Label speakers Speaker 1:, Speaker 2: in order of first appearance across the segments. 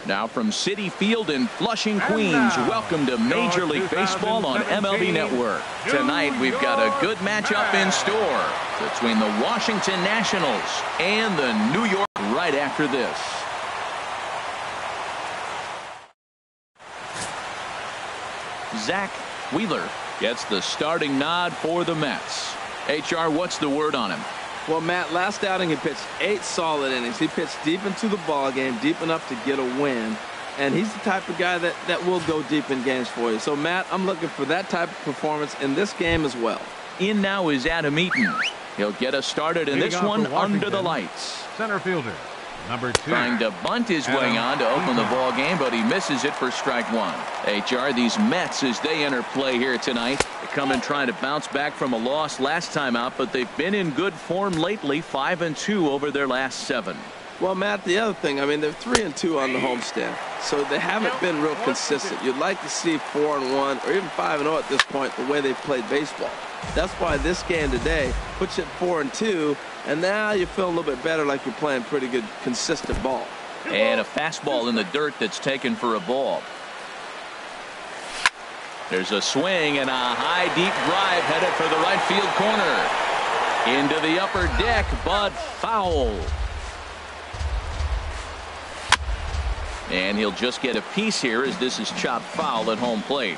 Speaker 1: Now from Citi Field in Flushing, Queens, welcome to Major League Baseball on MLB Network. Tonight we've got a good matchup in store between the Washington Nationals and the New York right after this. Zach Wheeler gets the starting nod for the Mets. HR, what's the word on him?
Speaker 2: Well, Matt, last outing he pitched 8 solid innings. He pitched deep into the ball game, deep enough to get a win. And he's the type of guy that will go deep in games for you. So, Matt, I'm looking for that type of performance in this game as well.
Speaker 1: In now is Adam Eaton. He'll get us started in this one under the lights.
Speaker 3: Center fielder, number 2.
Speaker 1: Trying to bunt his way on to open the ball game, but he misses it for strike 1. HR, these Mets, as they enter play here tonight, they come in trying to bounce back from a loss last time out, but they've been in good form lately, 5-2 over their last 7.
Speaker 2: Well, Matt, the other thing, I mean, they're 3-2 on the homestand, so they haven't been real consistent. You'd like to see 4-1 or even 5-0 at this point, the way they've played baseball. That's why this game today puts you at 4-2, and now you feel a little bit better, like you're playing pretty good, consistent ball.
Speaker 1: And a fastball in the dirt that's taken for a ball. There's a swing and a high, deep drive headed for the right field corner. Into the upper deck, but foul. And he'll just get a piece here as this is chopped foul at home plate.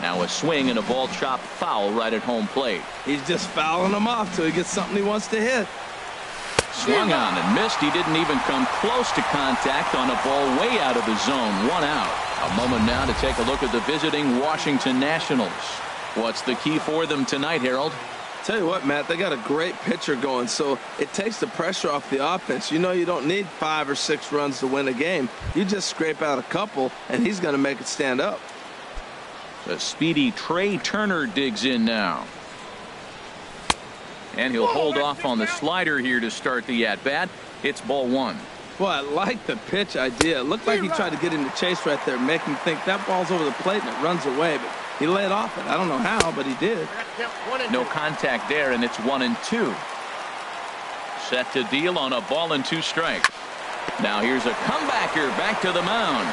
Speaker 1: Now a swing and a ball chopped foul right at home plate.
Speaker 2: He's just fouling them off till he gets something he wants to hit.
Speaker 1: Swung on and missed. He didn't even come close to contact on a ball way out of the zone. 1 out. A moment now to take a look at the visiting Washington Nationals. What's the key for them tonight, Harold?
Speaker 2: Tell you what, Matt, they got a great pitcher going, so it takes the pressure off the offense. You know, you don't need 5 or 6 runs to win a game. You just scrape out a couple, and he's going to make it stand up.
Speaker 1: The speedy Trey Turner digs in now. And he'll hold off on the slider here to start the at-bat. It's ball 1.
Speaker 2: Well, I like the pitch idea. It looked like he tried to get him to chase right there, make him think that ball's over the plate and it runs away, but he laid off it. I don't know how, but he did.
Speaker 1: No contact there, and it's 1-2. Set to deal on a ball and 2 strikes. Now here's a comebacker back to the mound.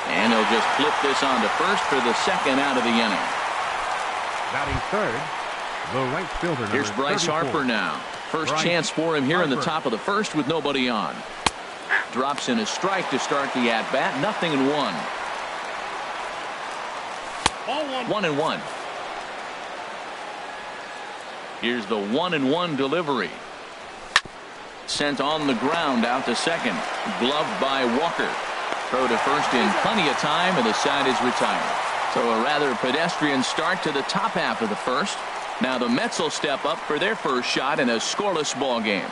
Speaker 1: And he'll just flip this on to first for the 2nd out of the inning.
Speaker 3: Batting third, the right fielder.
Speaker 1: Here's Bryce
Speaker 3: 34.
Speaker 1: Harper now. First chance for him here in the top of the 1st with nobody on. Drops in a strike to start the at-bat. 0-1. 1-1. Here's the 1-1 delivery. Sent on the ground out to second. Gloved by Walker. Throw to first in plenty of time, and the side is retired. So a rather pedestrian start to the top half of the 1st. Now the Mets will step up for their first shot in a scoreless ball game.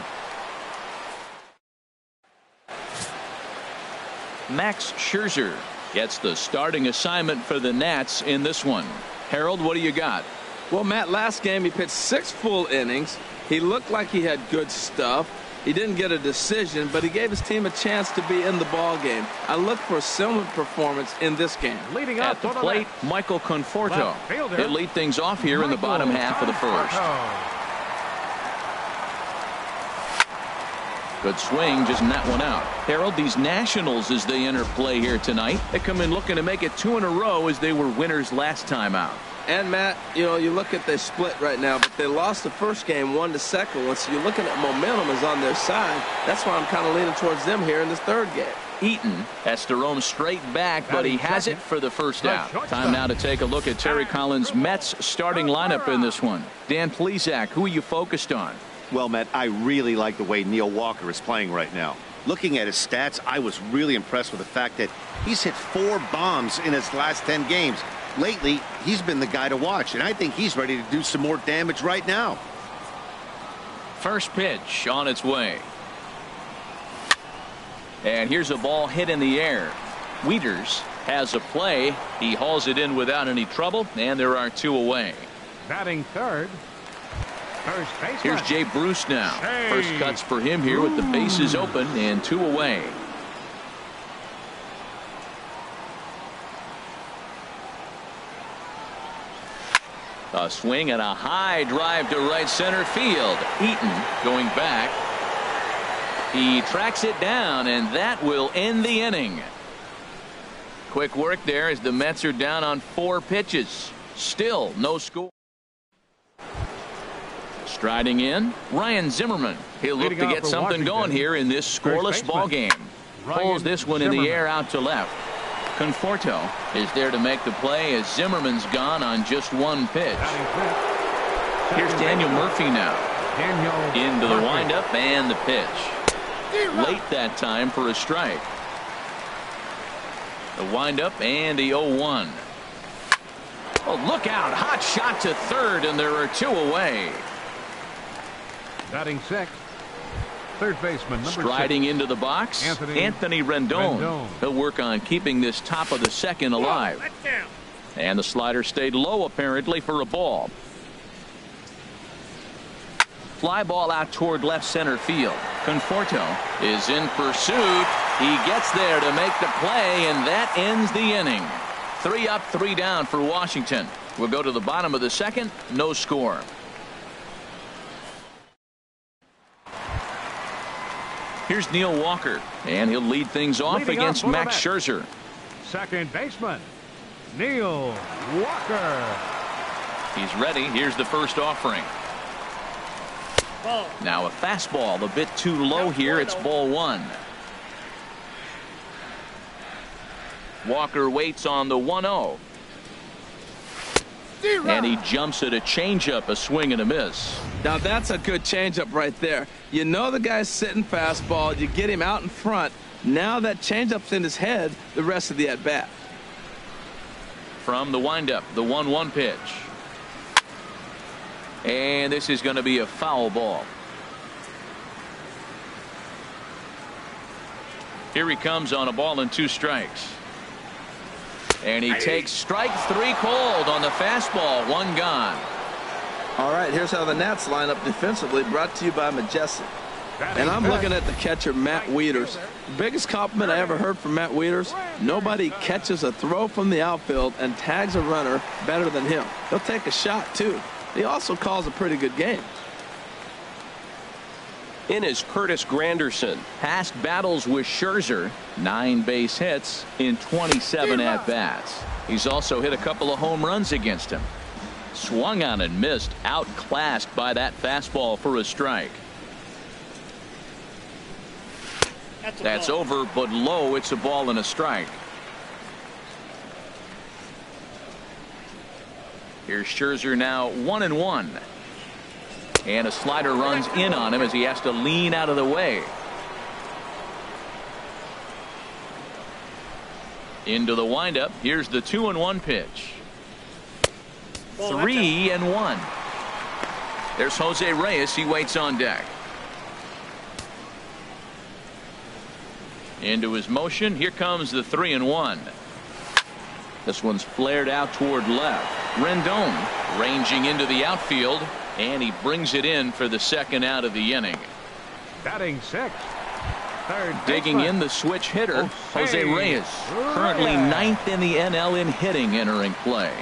Speaker 1: Max Scherzer gets the starting assignment for the Nats in this one. Harold, what do you got?
Speaker 2: Well, Matt, last game he pitched 6 full innings. He looked like he had good stuff. He didn't get a decision, but he gave his team a chance to be in the ball game. I look for a similar performance in this game.
Speaker 3: Leading
Speaker 1: at the plate, Michael Conforto. He'll lead things off here in the bottom half of the 1st. Good swing, just in that one out. Harold, these Nationals, as they enter play here tonight, they come in looking to make it 2 in a row as they were winners last time out.
Speaker 2: And, Matt, you know, you look at they split right now, but they lost the first game 1 to second one, so you're looking at momentum is on their side. That's why I'm kind of leaning towards them here in this 3rd game.
Speaker 1: Eaton has to roam straight back, but he has it for the 1st out. Time now to take a look at Terry Collins' Mets starting lineup in this one. Dan Plesac, who are you focused on?
Speaker 4: Well, Matt, I really like the way Neil Walker is playing right now. Looking at his stats, I was really impressed with the fact that he's hit 4 bombs in his last 10 games. Lately, he's been the guy to watch, and I think he's ready to do some more damage right now.
Speaker 1: First pitch on its way. And here's a ball hit in the air. Wieters has a play. He hauls it in without any trouble, and there are 2 away.
Speaker 3: Batting third, first baseman.
Speaker 1: Here's Jay Bruce now. First cuts for him here with the bases open and 2 away. A swing and a high drive to right center field. Eaton going back. He tracks it down, and that will end the inning. Quick work there as the Mets are down on 4 pitches. Still no score. Striding in, Ryan Zimmerman. He'll look to get something going here in this scoreless ball game. Pulls this one in the air out to left. Conforto is there to make the play as Zimmerman's gone on just 1 pitch. Here's Daniel Murphy now. Into the windup and the pitch. Late that time for a strike. The windup and the 0-1. Oh, look out. Hot shot to third, and there are 2 away.
Speaker 3: Batting 6th, third baseman number 6.
Speaker 1: Striding into the box, Anthony Rendon. He'll work on keeping this top of the second alive. And the slider stayed low apparently for a ball. Fly ball out toward left center field. Conforto is in pursuit. He gets there to make the play, and that ends the inning. 3 up, 3 down for Washington. We'll go to the bottom of the second. No score. Here's Neil Walker, and he'll lead things off against Max Scherzer.
Speaker 3: Second baseman, Neil Walker.
Speaker 1: He's ready. Here's the first offering. Now a fastball a bit too low here. It's ball 1. Walker waits on the 1-0. And he jumps at a changeup, a swing and a miss.
Speaker 2: Now that's a good changeup right there. You know the guy's sitting fastball. You get him out in front. Now that changeup's in his head the rest of the at-bat.
Speaker 1: From the windup, the 1-1 pitch. And this is going to be a foul ball. Here he comes on a ball and 2 strikes. And he takes strike 3 cold on the fastball. 1 gone.
Speaker 2: All right, here's how the Nats line up defensively, brought to you by Napjcyd. And I'm looking at the catcher, Matt Wieters. Biggest compliment I ever heard from Matt Wieters: nobody catches a throw from the outfield and tags a runner better than him. He'll take a shot, too. He also calls a pretty good game.
Speaker 5: In is Curtis Granderson.
Speaker 1: Past battles with Scherzer, 9 base hits in 27 at-bats. He's also hit a couple of home runs against him. Swung on and missed, outclassed by that fastball for a strike. That's over, but low. It's a ball and a strike. Here's Scherzer now 1-1. And a slider runs in on him as he has to lean out of the way. Into the windup. Here's the 2-1 pitch. 3-1. There's Jose Reyes. He waits on deck. Into his motion. Here comes the 3-1. This one's flared out toward left. Rendon ranging into the outfield, and he brings it in for the second out of the inning.
Speaker 3: Batting 6th, third
Speaker 1: Digging in the switch hitter, Jose Reyes, currently 9th in the NL in hitting, entering play.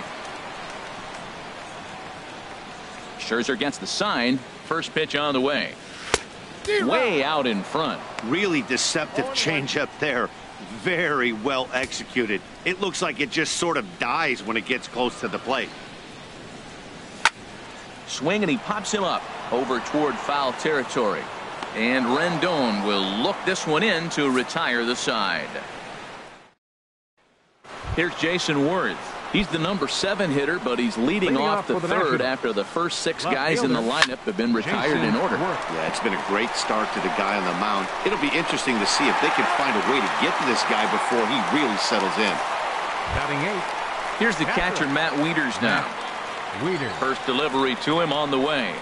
Speaker 1: Scherzer gets the sign. First pitch on the way. Way out in front.
Speaker 4: Really deceptive changeup there. Very well executed. It looks like it just sort of dies when it gets close to the plate.
Speaker 1: Swing, and he pops him up over toward foul territory. And Rendon will look this one in to retire the side. Here's Jason Worth. He's the number 7 hitter, but he's leading off the third after the first 6 guys in the lineup have been retired in order.
Speaker 4: Yeah, it's been a great start to the guy on the mound. It'll be interesting to see if they can find a way to get to this guy before he really settles in.
Speaker 3: Batting 8th.
Speaker 1: Here's the catcher, Matt Wieters now. First delivery to him on the way.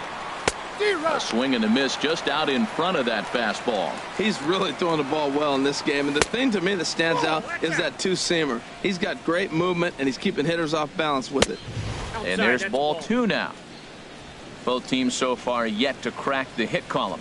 Speaker 1: A swing and a miss just out in front of that fastball.
Speaker 2: He's really throwing the ball well in this game, and the thing to me that stands out is that 2-seamer. He's got great movement, and he's keeping hitters off balance with it.
Speaker 1: And there's ball 2 now. Both teams so far yet to crack the hit column.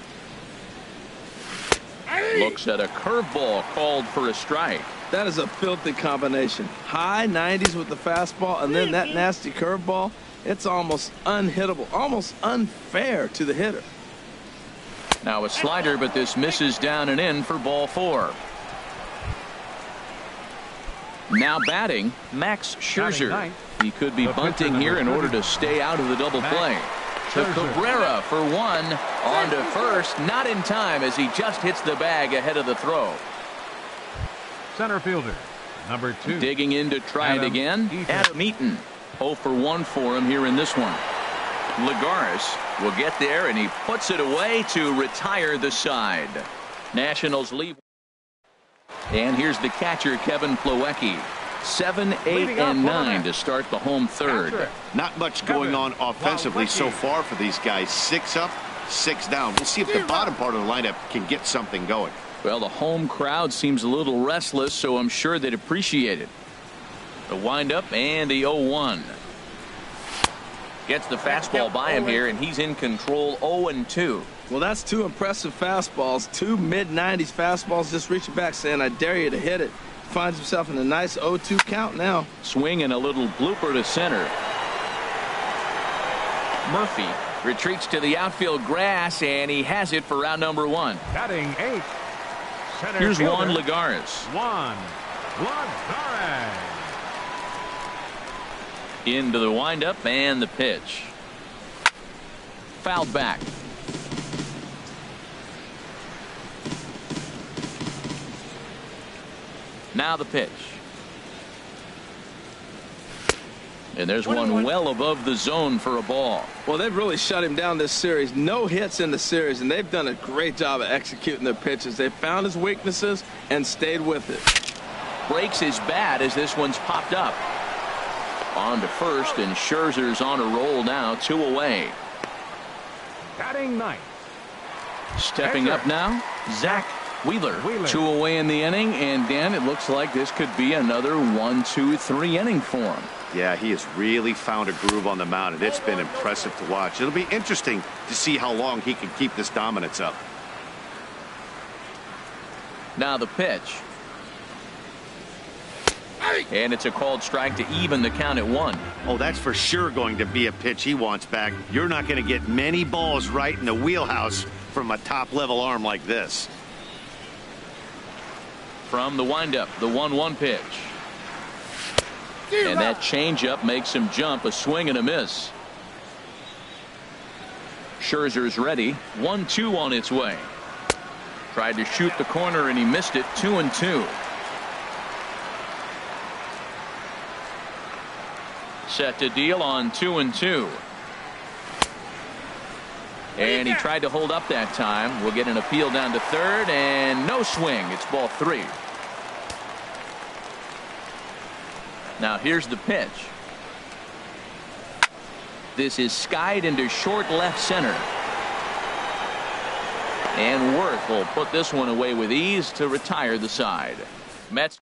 Speaker 1: Looks at a curveball called for a strike.
Speaker 2: That is a filthy combination. High 90s with the fastball, and then that nasty curveball. it's almost unhittable, almost unfair to the hitter.
Speaker 1: Now a slider, but this misses down and in for ball 4. Now batting, Max Scherzer. He could be bunting here in order to stay out of the double play. To Cabrera for 1. On to first, not in time as he just hits the bag ahead of the throw.
Speaker 3: Center fielder, number 2.
Speaker 1: Digging in to try it again, Adam Eaton. 0 for 1 for him here in this one. Lagares will get there, and he puts it away to retire the side. Nationals leave. And here's the catcher, Kevin Plawecki. 7, 8, and 9 to start the home third.
Speaker 4: Not much going on offensively so far for these guys. 6 up, 6 down. We'll see if the bottom part of the lineup can get something going.
Speaker 1: Well, the home crowd seems a little restless, so I'm sure they'd appreciate it. The windup and the 0-1. Gets the fastball by him here, and he's in control. 0-2.
Speaker 2: Well, that's 2 impressive fastballs. 2 mid-90s fastballs just reaching back saying, I dare you to hit it. Finds himself in a nice 0-2 count now.
Speaker 1: Swing and a little blooper to center. Murphy retreats to the outfield grass, and he has it for round number 1.
Speaker 3: Batting 8. Center
Speaker 1: Here's
Speaker 3: fielder,
Speaker 1: Juan Lagares.
Speaker 3: Lagares.
Speaker 1: Into the windup and the pitch. Fouled back. Now the pitch. And there's one well above the zone for a ball.
Speaker 2: Well, they've really shut him down this series. No hits in the series, and they've done a great job of executing their pitches. They found his weaknesses and stayed with it.
Speaker 1: Breaks his bat as this one's popped up. On to first, and Scherzer's on a roll now. 2 away.
Speaker 3: Batting 9.
Speaker 1: Stepping up now, Zach Wheeler. 2 away in the inning, and Dan, it looks like this could be another 1, 2, 3 inning for him.
Speaker 4: Yeah, he has really found a groove on the mound, and it's been impressive to watch. It'll be interesting to see how long he can keep this dominance up.
Speaker 1: Now the pitch. And it's a called strike to even the count at 1.
Speaker 4: Oh, that's for sure going to be a pitch he wants back. You're not going to get many balls right in the wheelhouse from a top-level arm like this.
Speaker 1: From the windup, the 1-1 pitch. And that changeup makes him jump. A swing and a miss. Scherzer's ready. 1-2 on its way. Tried to shoot the corner and he missed it. 2-2. Set to deal on 2-2. And he tried to hold up that time. We'll get an appeal down to third, and no swing. It's ball 3. Now here's the pitch. This is skied into short left center. And Worth will put this one away with ease to retire the side. Mets.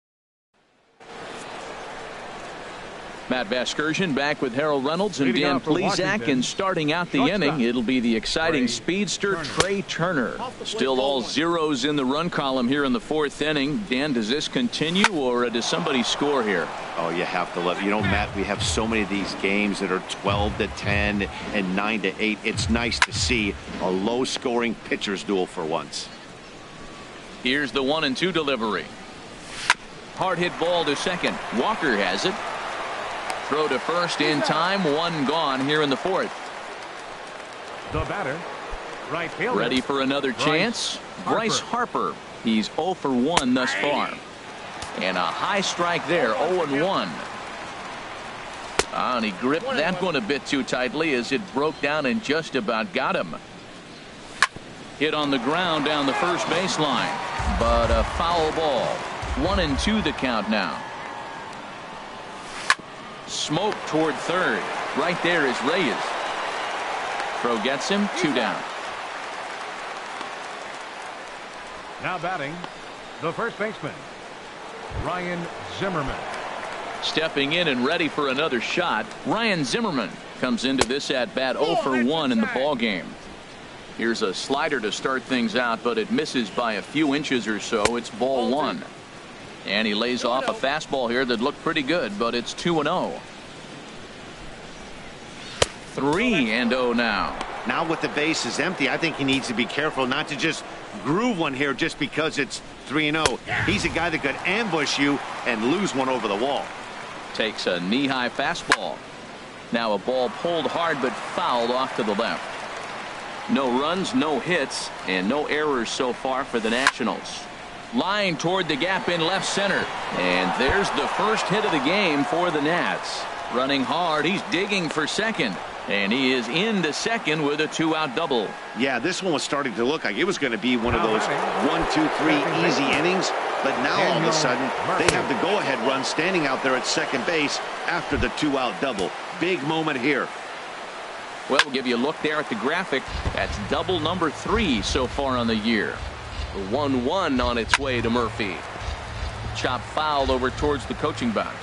Speaker 1: Matt Vasgersian back with Harold Reynolds and Dan Plesac, and starting out the inning, it'll be the exciting speedster Trey Turner. Still all zeros in the run column here in the 4th inning. Dan, does this continue, or does somebody score here?
Speaker 4: Oh, you have to love it. You know, Matt, we have so many of these games that are 12-10 and 9-8. It's nice to see a low-scoring pitcher's duel for once.
Speaker 1: Here's the 1-2 delivery. Hard hit ball to second. Walker has it. Throw to first in time. 1 gone here in the 4th.
Speaker 3: The batter, right fielder.
Speaker 1: Ready for another chance. Bryce Harper. He's 0 for 1 thus far. And a high strike there. 0-1. And he gripped that one a bit too tightly as it broke down and just about got him. Hit on the ground down the first baseline, but a foul ball. 1-2 the count now. Smoke toward third. Right there is Reyes. Throw gets him. 2 down.
Speaker 3: Now batting, the first baseman, Ryan Zimmerman.
Speaker 1: Stepping in and ready for another shot. Ryan Zimmerman comes into this at bat 0 for 1 in the ball game. Here's a slider to start things out, but it misses by a few inches or so. It's ball 1. And he lays off a fastball here that looked pretty good, but it's 2-0. 3-0 now.
Speaker 4: Now with the bases empty, I think he needs to be careful not to just groove one here just because it's 3-0. He's a guy that could ambush you and lose one over the wall.
Speaker 1: Takes a knee-high fastball. Now a ball pulled hard but fouled off to the left. No runs, no hits, and no errors so far for the Nationals. Line toward the gap in left center. And there's the first hit of the game for the Nats. Running hard, he's digging for second. And he is into second with a 2-out double.
Speaker 4: Yeah, this one was starting to look like it was going to be one of those 1, 2, 3 easy innings. But now all of a sudden, they have the go-ahead run standing out there at second base after the 2-out double. Big moment here.
Speaker 1: Well, we'll give you a look there at the graphic. That's double number 3 so far on the year. The 1-1 on its way to Murphy. Chop foul over towards the coaching box.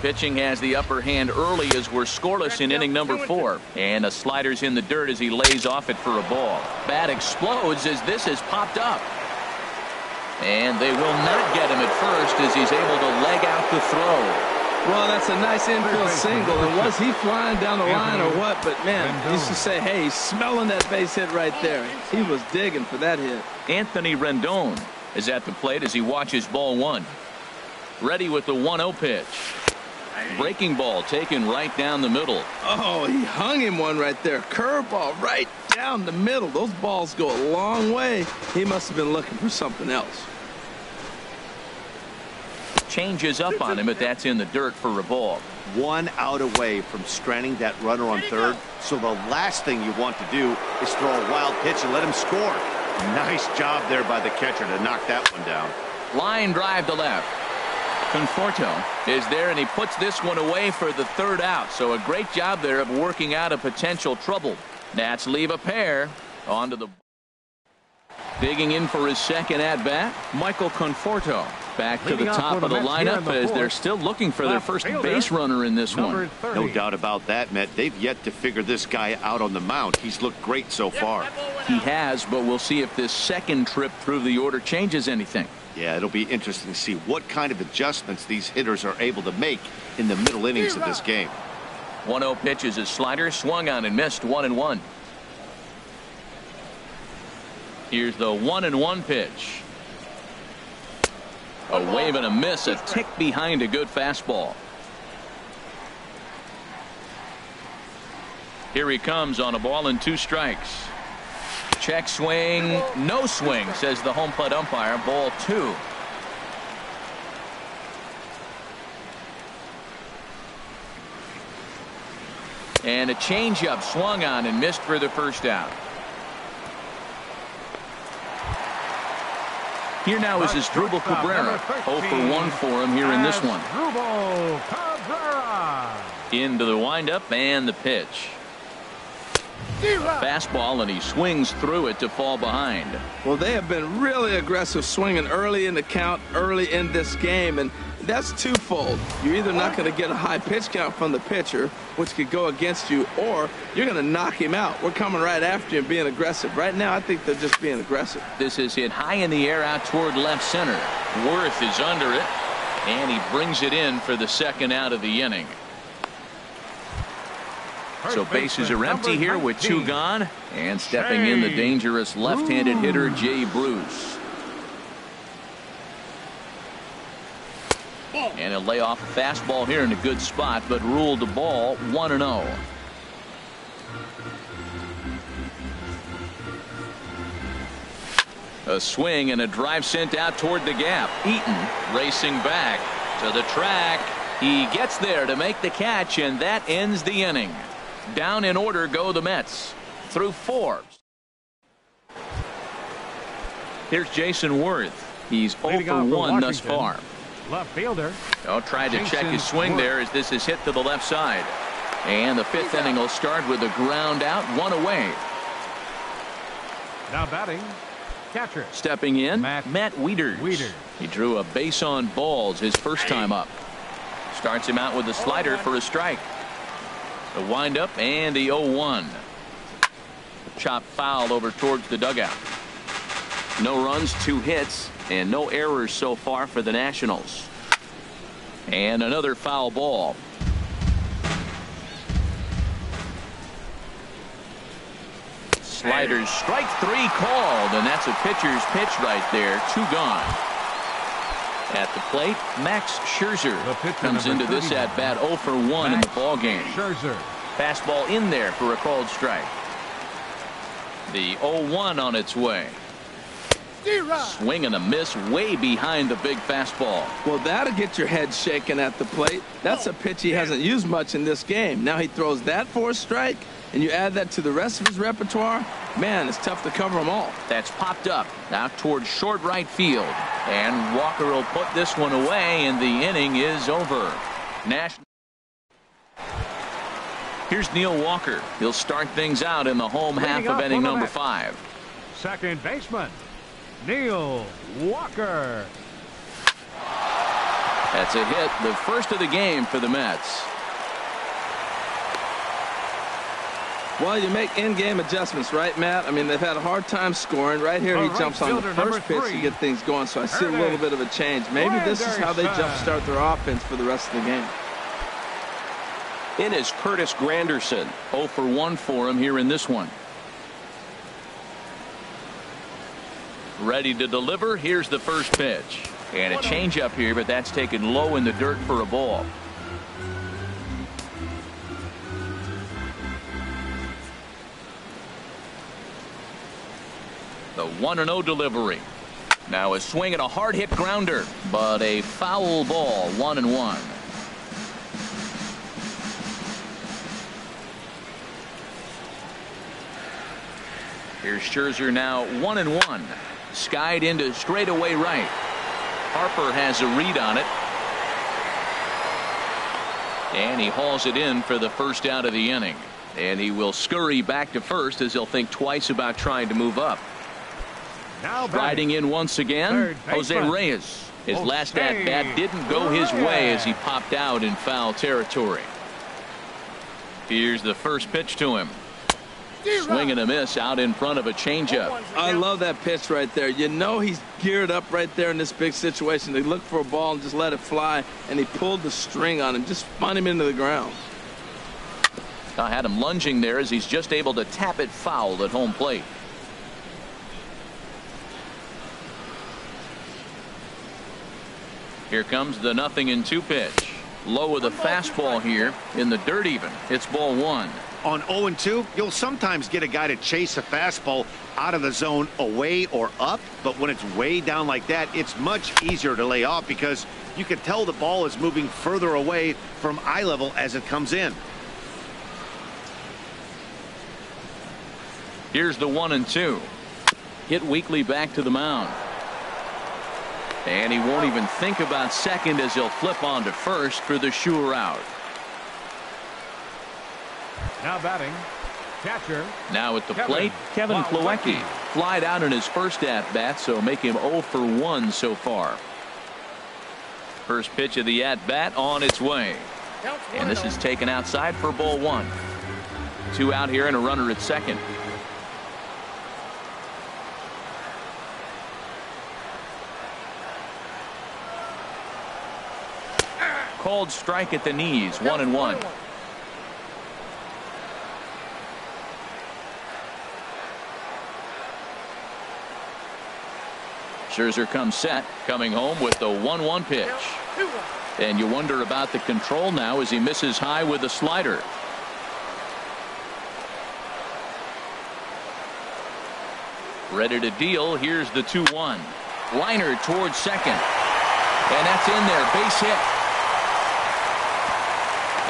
Speaker 1: Pitching has the upper hand early as we're scoreless in inning number 4. And a slider's in the dirt as he lays off it for a ball. Bat explodes as this has popped up. And they will not get him at first as he's able to leg out the throw.
Speaker 2: Well, that's a nice infield single. And was he flying down the line or what? But, man, you should say, hey, he's smelling that base hit right there. He was digging for that hit.
Speaker 1: Anthony Rendon is at the plate as he watches ball 1. Ready with the 1-0 pitch. Breaking ball taken right down the middle.
Speaker 2: Oh, he hung him one right there. Curveball right down the middle. Those balls go a long way. He must have been looking for something else.
Speaker 1: Changes up on him, but that's in the dirt for a ball.
Speaker 4: 1 out away from stranding that runner on third. So the last thing you want to do is throw a wild pitch and let him score. Nice job there by the catcher to knock that one down.
Speaker 1: Line drive to left. Conforto is there, and he puts this one away for the 3rd out. So a great job there of working out a potential trouble. Nats leave a pair onto the. Digging in for his second at bat, Michael Conforto. Back to the top of the lineup as they're still looking for their first base runner in this one.
Speaker 4: No doubt about that, Matt. They've yet to figure this guy out on the mound. He's looked great so far.
Speaker 1: He has, but we'll see if this second trip through the order changes anything.
Speaker 4: Yeah, it'll be interesting to see what kind of adjustments these hitters are able to make in the middle innings of this game.
Speaker 1: 1-0 pitch is a slider, swung on and missed. 1-1. Here's the 1-1 pitch. A wave and a miss, a tick behind a good fastball. Here he comes on a ball and 2 strikes. Check swing, no swing, says the home plate umpire. Ball 2. And a changeup swung on and missed for the 1st out. Here now is Asdrubal Cabrera. 0 for 1 for him here in this one. Into the windup and the pitch. Fastball, and he swings through it to fall behind.
Speaker 2: Well, they have been really aggressive swinging early in the count, early in this game, and that's twofold. You're either not going to get a high pitch count from the pitcher, which could go against you, or you're going to knock him out. We're coming right after you and being aggressive. Right now, I think they're just being aggressive.
Speaker 1: This is hit high in the air out toward left center. Worth is under it, and he brings it in for the 2nd out of the inning. So bases are empty here with 2 gone, and stepping in the dangerous left-handed hitter Jay Bruce. And he'll lay off a fastball here in a good spot, but ruled the ball 1-0. A swing and a drive sent out toward the gap. Eaton racing back to the track. He gets there to make the catch, and that ends the inning. Down in order go the Mets through 4. Here's Jason Worth. He's 0 for 1 thus far.
Speaker 3: Left fielder.
Speaker 1: Tried to check his swing there as this is hit to the left side. And the 5th inning will start with a ground out, 1 away.
Speaker 3: Now batting, catcher.
Speaker 1: Stepping in, Matt Wieters. He drew a base on balls his first time up. Starts him out with a slider for a strike. The windup and the 0-1. Chop foul over towards the dugout. No runs, 2 hits, and no errors so far for the Nationals. And another foul ball. Sliders strike 3 called, and that's a pitcher's pitch right there. 2 gone. At the plate, Max Scherzer comes into this at bat 0 for 1 in the ball game.
Speaker 3: Scherzer.
Speaker 1: Fastball in there for a called strike. The 0-1 on its way. Swing and a miss way behind the big fastball.
Speaker 2: Well, that'll get your head shaken at the plate. That's a pitch he hasn't used much in this game. Now he throws that for a strike, and you add that to the rest of his repertoire. Man, it's tough to cover them all.
Speaker 1: That's popped up out towards short right field. And Walker will put this one away, and the inning is over. Here's Neil Walker. He'll start things out in the home half of inning number 5.
Speaker 3: Second baseman, Neil Walker.
Speaker 1: That's a hit, the first of the game for the Mets.
Speaker 2: Well, you make in-game adjustments, right, Matt? I mean, they've had a hard time scoring. Right here, he jumps on the first pitch to get things going, so I see a little bit of a change. Maybe this is how they jumpstart their offense for the rest of the game.
Speaker 5: In is Curtis Granderson.
Speaker 1: 0 for 1 for him here in this one. Ready to deliver. Here's the first pitch. And a changeup here, but that's taken low in the dirt for a ball. The 1-0 delivery. Now a swing and a hard hit grounder, but a foul ball. 1-1. Here's Scherzer now 1-1. Skied into straightaway right. Harper has a read on it. And he hauls it in for the first out of the inning. And he will scurry back to first as he'll think twice about trying to move up.
Speaker 3: Now
Speaker 1: Riding in once again, Jose Reyes. His last at bat didn't go his way as he popped out in foul territory. Here's the first pitch to him. Swing and a miss out in front of a changeup.
Speaker 2: I love that pitch right there. You know he's geared up right there in this big situation. They look for a ball and just let it fly, and he pulled the string on him, just spun him into the ground.
Speaker 1: I had him lunging there as he's just able to tap it foul at home plate. Here comes the 0-2 pitch. Low with a fastball here in the dirt even. It's ball 1.
Speaker 4: On 0-2, you'll sometimes get a guy to chase a fastball out of the zone away or up, but when it's way down like that, it's much easier to lay off because you can tell the ball is moving further away from eye level as it comes in.
Speaker 1: Here's the 1-2. Hit weakly back to the mound. And he won't even think about second as he'll flip on to first for the sure out.
Speaker 3: Now batting, catcher.
Speaker 1: Now at the plate, Kevin Plawecki. Flied out in his first at-bat, so make him 0 for 1 so far. First pitch of the at-bat on its way. And this is taken outside for ball 1. 2 out here and a runner at second. Called strike at the knees. 1-1. Scherzer comes set, coming home with the 1-1 pitch. And you wonder about the control now as he misses high with the slider. Ready to deal. Here's the 2-1. Liner towards second. And that's in there. Base hit.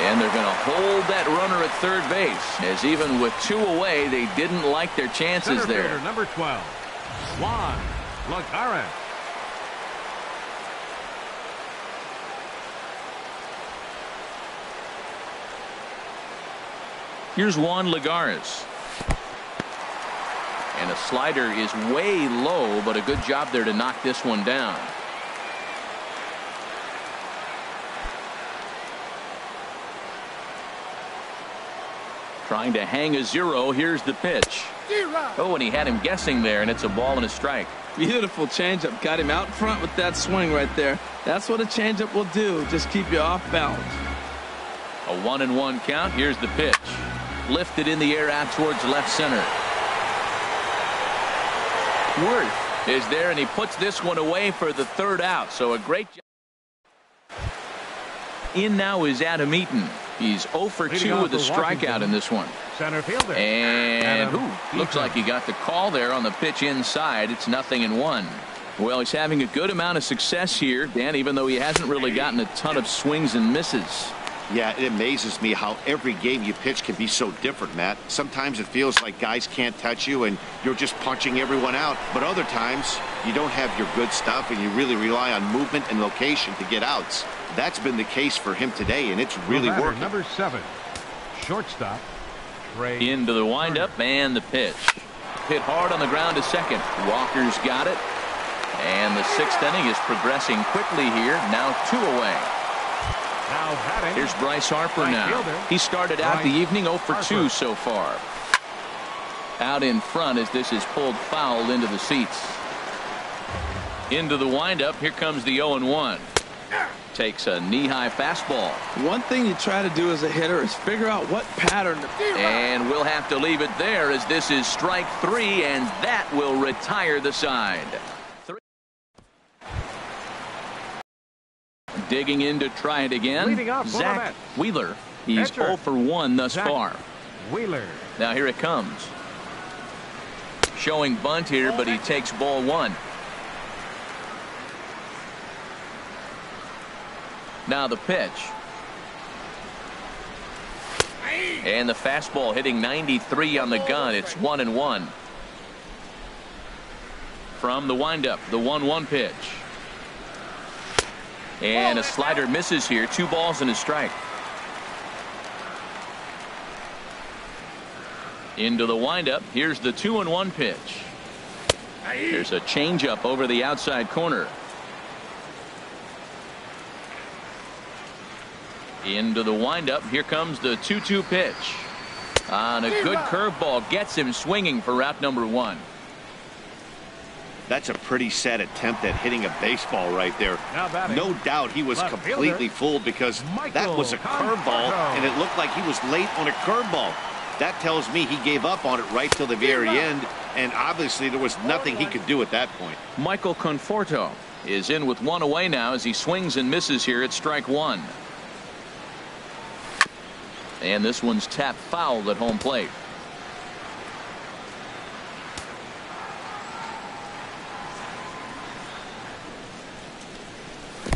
Speaker 1: And they're going to hold that runner at third base, as even with 2 away, they didn't like their chances there.
Speaker 3: Number 12, Juan Lagares.
Speaker 1: Here's Juan Lagares. And a slider is way low, but a good job there to knock this one down. Trying to hang a 0. Here's the pitch. Oh, and he had him guessing there, and it's a ball and a strike.
Speaker 2: Beautiful changeup. Got him out front with that swing right there. That's what a changeup will do. Just keep you off balance.
Speaker 1: A 1-1 count. Here's the pitch. Lifted in the air out towards left center. Worth is there, and he puts this one away for the third out. So a great job. In now is Adam Eaton. He's 0 for 2 with a strikeout in this one.
Speaker 3: Center fielder.
Speaker 1: And looks like he got the call there on the pitch inside. It's 0-1. Well, he's having a good amount of success here, Dan, even though he hasn't really gotten a ton of swings and misses.
Speaker 4: Yeah, it amazes me how every game you pitch can be so different, Matt. Sometimes it feels like guys can't touch you and you're just punching everyone out. But other times you don't have your good stuff and you really rely on movement and location to get outs. That's been the case for him today, and it's really working.
Speaker 3: Number 7, shortstop.
Speaker 1: Into the windup and the pitch. Hit hard on the ground to second. Walker's got it. And the 6th inning is progressing quickly here. Now 2 away.
Speaker 3: Now batting.
Speaker 1: Here's Bryce Harper now. He started out the evening 0 for 2 so far. Out in front as this is pulled foul into the seats. Into the windup. Here comes the 0-1. Takes a knee-high fastball.
Speaker 2: One thing you try to do as a hitter is figure out what pattern to do.
Speaker 1: And we'll have to leave it there as this is strike 3, and that will retire the side. Digging in to try it again. Zach Wheeler. He's 0 for 1 thus far.
Speaker 3: Wheeler.
Speaker 1: Now here it comes. Showing bunt here, but he takes ball 1. Now the pitch. And the fastball hitting 93 on the gun. It's 1-1. From the windup, the 1-1 pitch. And a slider misses here. 2 balls and a strike. Into the windup. Here's the 2-1 pitch. There's a changeup over the outside corner. Into the windup. Here comes the 2-2 pitch. On a good curveball gets him swinging for route number 1.
Speaker 4: That's a pretty sad attempt at hitting a baseball right there. No doubt he was completely fooled because that was a curveball and it looked like he was late on a curveball. That tells me he gave up on it right till the very end, and obviously there was nothing he could do at that point.
Speaker 1: Michael Conforto is in with 1 away now as he swings and misses here at strike 1. And this one's tapped foul at home plate.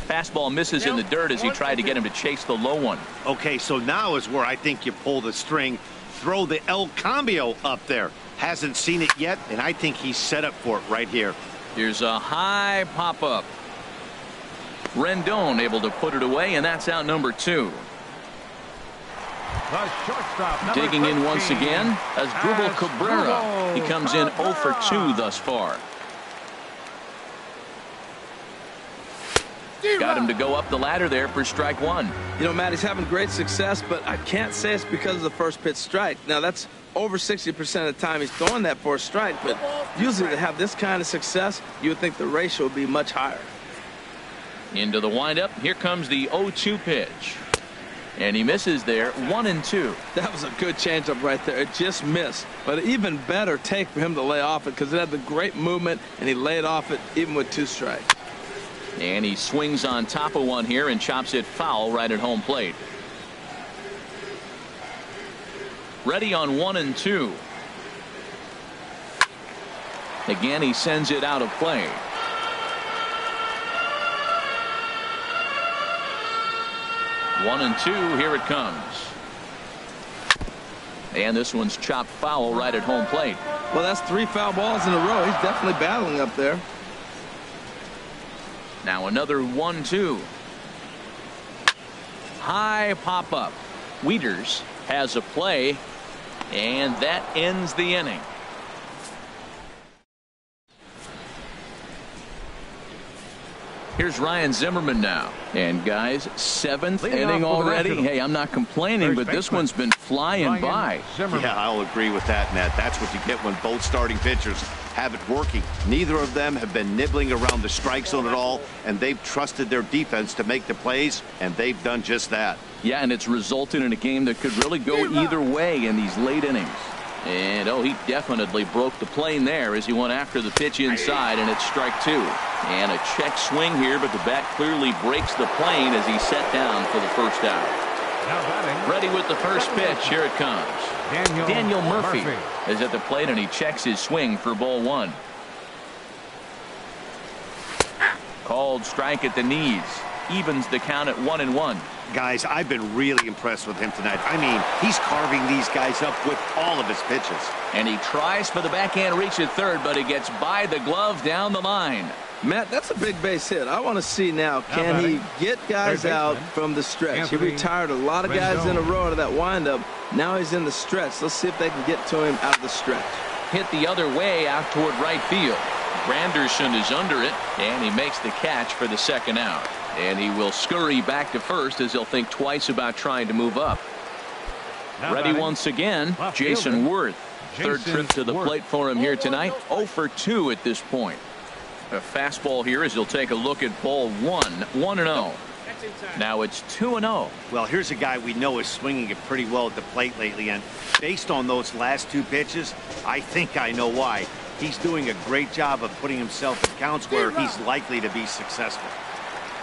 Speaker 1: Fastball misses in the dirt as he tried to get him to chase the low one.
Speaker 4: Okay, so now is where I think you pull the string. Throw the El Cambio up there. Hasn't seen it yet, and I think he's set up for it right here.
Speaker 1: Here's a high pop-up. Rendon able to put it away, and that's out number 2. Digging in once again as Drupal Cabrera. He comes in 0 for 2 thus far. Got him to go up the ladder there for strike 1.
Speaker 2: You know, Matt, he's having great success, but I can't say it's because of the first pitch strike. Now, that's over 60% of the time he's throwing that for a strike, but usually to have this kind of success, you would think the ratio would be much higher.
Speaker 1: Into the windup. Here comes the 0-2 pitch. And he misses there. 1-2.
Speaker 2: That was a good changeup right there. It just missed. But an even better take for him to lay off it because it had the great movement, and he laid off it even with 2 strikes.
Speaker 1: And he swings on top of one here and chops it foul right at home plate. Ready on 1-2. Again, he sends it out of play. One and 2. Here it comes. And this one's chopped foul right at home plate.
Speaker 2: Well, that's 3 foul balls in a row. He's definitely battling up there.
Speaker 1: Now another 1-2. High pop-up. Wieters has a play, and that ends the inning. Here's Ryan Zimmerman now. And guys, 7th inning already. Hey, I'm not complaining, but this one's been flying by.
Speaker 4: Yeah, I'll agree with that, Matt. That's what you get when both starting pitchers have it working. Neither of them have been nibbling around the strike zone at all, and they've trusted their defense to make the plays, and they've done just that.
Speaker 1: Yeah, and it's resulted in a game that could really go either way in these late innings. And oh, he definitely broke the plane there as he went after the pitch inside, and it's strike two. And a check swing here, but the bat clearly breaks the plane as he's set down for the first out. Ready with the first pitch. Here it comes. Daniel Murphy is at the plate, and he checks his swing for ball one. Called strike at the knees. Evens the count at 1-1.
Speaker 4: Guys, I've been really impressed with him tonight. I mean, he's carving these guys up with all of his pitches.
Speaker 1: And he tries for the backhand reach at third, but he gets by the glove down the line.
Speaker 2: Matt, that's a big base hit. I want to see now, can he get guys out from the stretch? He retired a lot of guys in a row to that windup. Now he's in the stretch. Let's see if they can get to him out of the stretch.
Speaker 1: Hit the other way out toward right field. Granderson is under it, and he makes the catch for the second out. And he will scurry back to first as he'll think twice about trying to move up. Ready once again, Jason Worth. Third trip to the plate for him here tonight. 0 for 2 at this point. A fastball here as he'll take a look at ball one. 1-0. Now it's 2-0.
Speaker 4: Well, here's a guy we know is swinging it pretty well at the plate lately, and based on those last two pitches, I think I know why. He's doing a great job of putting himself in counts where he's likely to be successful.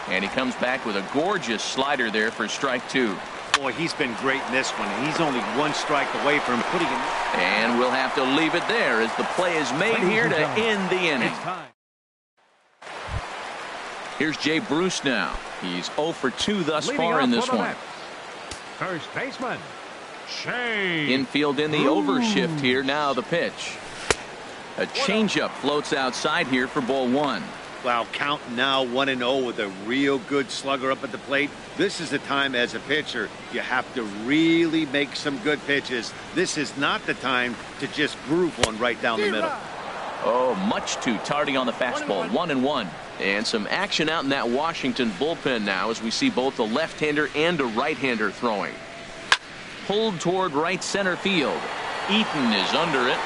Speaker 1: And he comes back with a gorgeous slider there for strike two.
Speaker 4: Boy, he's been great in this one, and he's only one strike away from putting him.
Speaker 1: And we'll have to leave it there as the play is made here to end the inning. Here's Jay Bruce now. He's 0 for 2 thus far in this one.
Speaker 3: First baseman, Shane.
Speaker 1: Infield in the overshift here. Now the pitch. A changeup floats outside here for ball one.
Speaker 4: Wow, count now 1-0 with a real good slugger up at the plate. This is the time as a pitcher you have to really make some good pitches. This is not the time to just groove one right down the middle.
Speaker 1: Oh, much too tardy on the fastball. 1-1. And some action out in that Washington bullpen now as we see both a left-hander and a right-hander throwing. Pulled toward right center field. Eaton is under it.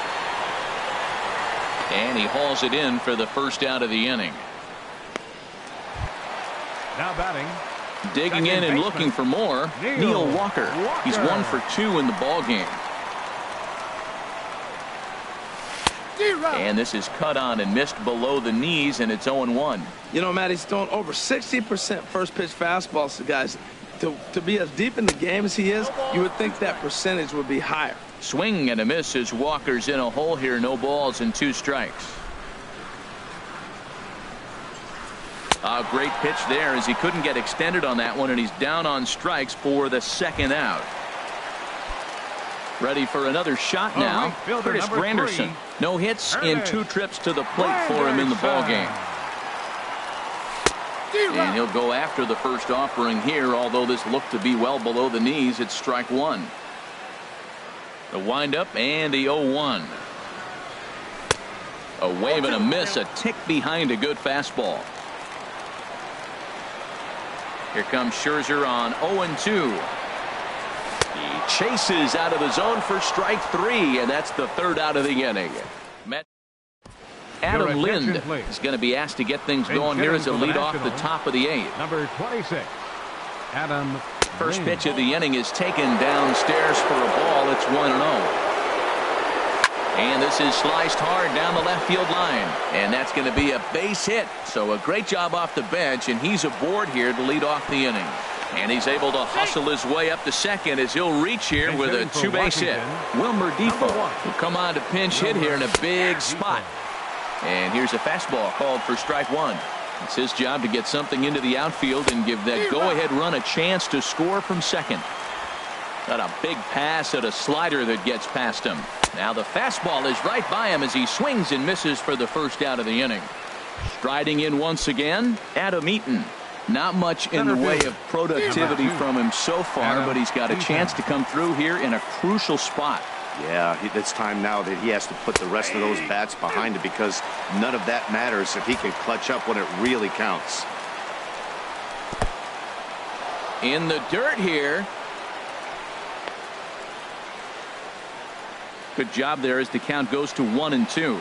Speaker 1: And he hauls it in for the first out of the inning.
Speaker 3: Now batting.
Speaker 1: Digging in and looking for more, Neil Walker. He's 1 for 2 in the ball game. And this is cut on and missed below the knees, and it's 0-1.
Speaker 2: You know, Matt, he's throwing over 60% first pitch fastballs to guys. To be as deep in the game as he is, you would think that percentage would be higher.
Speaker 1: Swing and a miss as Walker's in a hole here. No balls and 2 strikes. A great pitch there as he couldn't get extended on that one, and he's down on strikes for the second out. Ready for another shot now. Curtis Granderson. No hits in 2 trips to the plate for him in the ball game. And he'll go after the first offering here, although this looked to be well below the knees. It's strike one. The windup and the 0-1. A wave and a miss, a tick behind a good fastball. Here comes Scherzer on 0-2. He chases out of the zone for strike 3, and that's the third out of the inning. Adam Lind is going to be asked to get things going here as a lead off the top of the 8th.
Speaker 3: Number 26, Adam.
Speaker 1: First pitch of the inning is taken downstairs for a ball. It's 1-0. And this is sliced hard down the left field line. And that's going to be a base hit. So a great job off the bench, and he's aboard here to lead off the inning. And he's able to hustle his way up to second as he'll reach here with a 2-base hit. Wilmer Defoe will come on to pinch hit here in a big spot. And here's a fastball called for strike 1. It's his job to get something into the outfield and give that go-ahead run a chance to score from second. Got a big pass at a slider that gets past him. Now the fastball is right by him as he swings and misses for the first out of the inning. Striding in once again, Adam Eaton. Not much in the way of productivity from him so far, but he's got a chance to come through here in a crucial spot.
Speaker 4: Yeah, it's time now that he has to put the rest of those bats behind it, because none of that matters if he can clutch up when it really counts.
Speaker 1: In the dirt here. Good job there as the count goes to 1-2.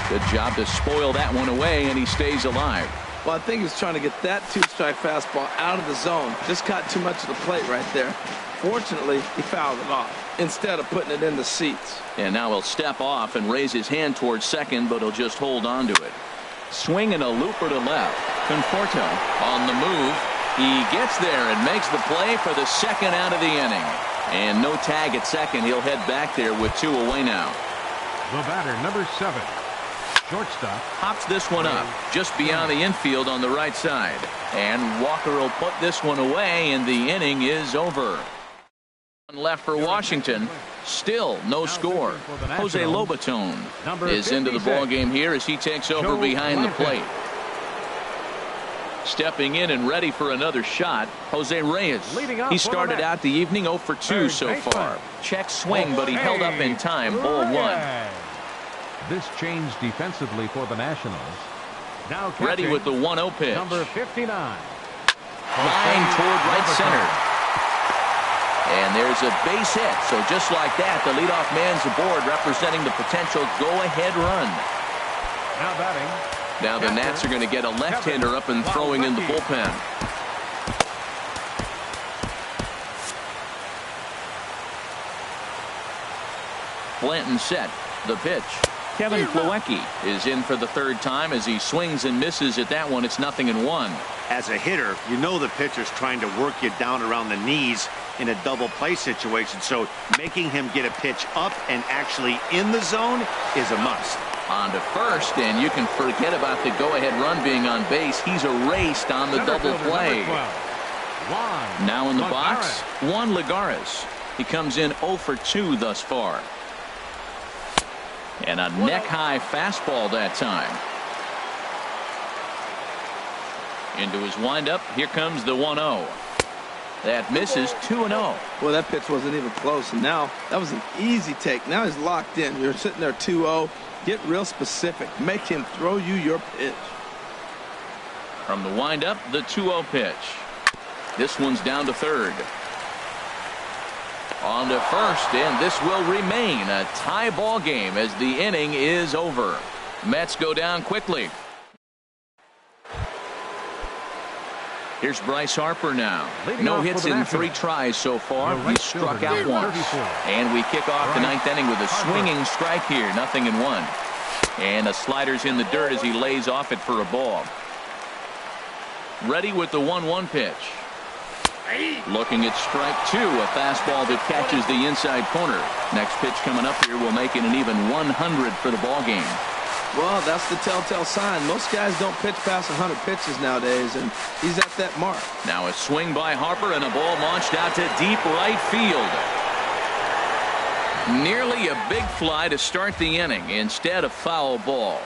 Speaker 1: Good job to spoil that one away, and he stays alive.
Speaker 2: Well, I think he was trying to get that 2-strike fastball out of the zone. Just caught too much of the plate right there. Fortunately, he fouled it off instead of putting it in the seats.
Speaker 1: And now he'll step off and raise his hand towards second, but he'll just hold on to it. Swing and a looper to left. Conforto on the move. He gets there and makes the play for the second out of the inning. And no tag at second. He'll head back there with 2 away now.
Speaker 3: The batter, number 7. Shortstop.
Speaker 1: Hops this one up just beyond the infield on the right side. And Walker will put this one away, and the inning is over. Left for Washington. Still no score. Jose Lobaton is into the ball game here as he takes over behind the plate. Stepping in and ready for another shot, Jose Reyes. He started out the evening 0 for 2 so far. Check swing, but he held up in time. Ball 1.
Speaker 3: This changed defensively for the Nationals. Now
Speaker 1: ready with the 1-0 pitch.
Speaker 3: Number 59.
Speaker 1: Line toward right center. And there's a base hit. So just like that, the leadoff man's aboard, representing the potential go-ahead run.
Speaker 3: Now batting.
Speaker 1: Now the Nats are going to get a left-hander up and throwing in the bullpen. Blanton set. The pitch. Kevin Plawecki is in for the 3rd time as he swings and misses at that one. It's 0-1.
Speaker 4: As a hitter, you know the pitcher's trying to work you down around the knees in a double play situation. So making him get a pitch up and actually in the zone is a must.
Speaker 1: On to first, and you can forget about the go-ahead run being on base. He's erased on the double play. Now in the box, Juan Lagares. He comes in 0 for 2 thus far. And a neck-high fastball that time. Into his windup. Here comes the 1-0. That misses. 2-0.
Speaker 2: Well, that pitch wasn't even close. And now that was an easy take. Now he's locked in. You're sitting there 2-0. Get real specific. Make him throw you your pitch.
Speaker 1: From the windup, the 2-0 pitch. This one's down to third. On to first, and this will remain a tie ball game as the inning is over. Mets go down quickly. Here's Bryce Harper now. No hits in 3 tries so far. He struck out once. And we kick off the 9th inning with a swinging strike here. 0-1. And a slider's in the dirt as he lays off it for a ball. Ready with the 1-1 pitch. Looking at strike 2, a fastball that catches the inside corner. Next pitch coming up here will make it an even 100 for the ball game.
Speaker 2: Well, that's the telltale sign. Most guys don't pitch past 100 pitches nowadays, and he's at that mark. Now
Speaker 1: a swing by Harper and a ball launched out to deep right field. Nearly a big fly to start the inning. Instead, a foul ball.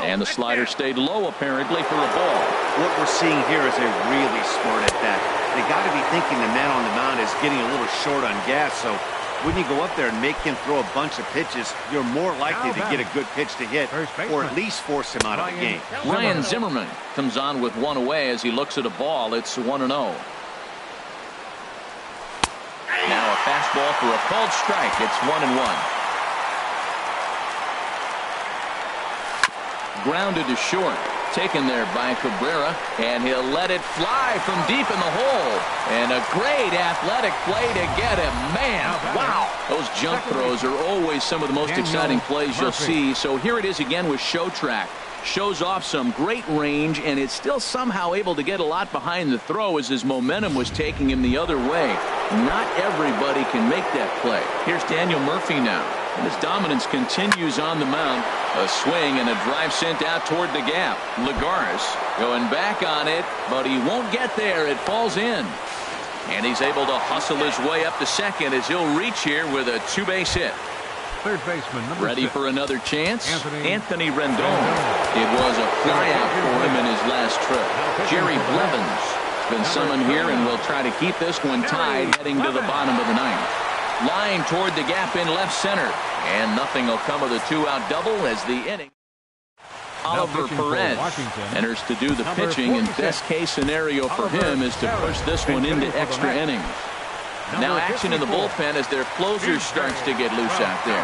Speaker 1: And the slider stayed low apparently for a ball.
Speaker 4: What we're seeing here is a really smart at bat. They got to be thinking the man on the mound is getting a little short on gas. So when you go up there and make him throw a bunch of pitches, you're more likely to get a good pitch to hit or at least force him out of the game.
Speaker 1: Ryan Zimmerman comes on with 1 away as he looks at a ball. It's 1-0. Now a fastball for a called strike. It's 1-1. Grounded to short. Taken there by Cabrera, and he'll let it fly from deep in the hole. And a great athletic play to get him. Man, wow. Those jump throws are always some of the most exciting plays you'll see. So here it is again with Show Track. Shows off some great range, and it's still somehow able to get a lot behind the throw as his momentum was taking him the other way. Not everybody can make that play. Here's Daniel Murphy now. And his dominance continues on the mound. A swing and a drive sent out toward the gap. Lagares going back on it, but he won't get there. It falls in. And he's able to hustle his way up to second as he'll reach here with a 2-base hit.
Speaker 3: Third baseman, number
Speaker 1: ready
Speaker 3: 6.
Speaker 1: For another chance. Anthony Rendon. It was a flyout for him in his last trip. Jerry Blevins been summoned here and will try to keep this one tied heading to the bottom of the 9th. Line toward the gap in left center. And nothing will come of the 2-out double as the inning. Oliver Perez enters to do the pitching, and best case scenario for him is to push this one into extra innings. Now action in the bullpen as their closer starts to get loose out there.